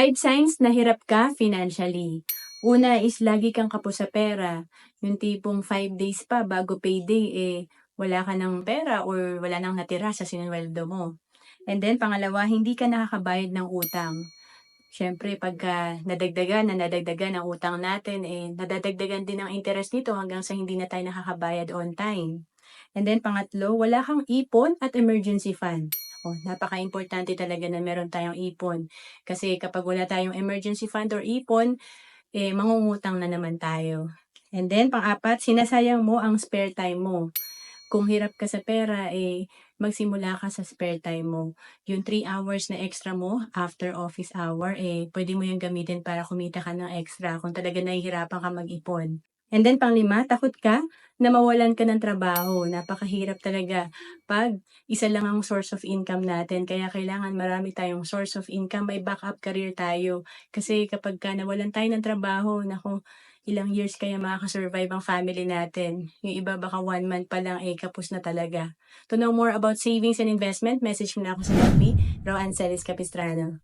Five signs na hirap ka financially. Una is lagi kang kapos sa pera. Yung tipong 5 days pa bago payday, wala ka ng pera or wala nang natira sa sinuweldo mo. And then pangalawa, hindi ka nakakabayad ng utang. Siyempre pagka nadagdagan ang utang natin, nadadagdagan din ang interest nito hanggang sa hindi na tayo nakakabayad on time. And then pangatlo, wala kang ipon at emergency fund. Oh, napaka-importante talaga na meron tayong ipon. Kasi kapag wala tayong emergency fund or ipon, mangungutang na naman tayo. And then pang-apat, sinasayang mo ang spare time mo. Kung hirap ka sa pera, magsimula ka sa spare time mo. Yung 3 hours na extra mo after office hour, pwede mo yung gamitin para kumita ka ng extra kung talaga nahihirapan ka mag-ipon. And then panglima, takot ka na mawalan ka ng trabaho. Napakahirap talaga pag isa lang ang source of income natin. Kaya kailangan marami tayong source of income, may backup career tayo. Kasi kapag nawalan tayo ng trabaho, naku, ilang years kaya makakasurvive ang family natin. Yung iba baka 1 month pa lang kapos na talaga. To know more about savings and investment, message mo na ako sa FB, Roanne Celis Capistrano.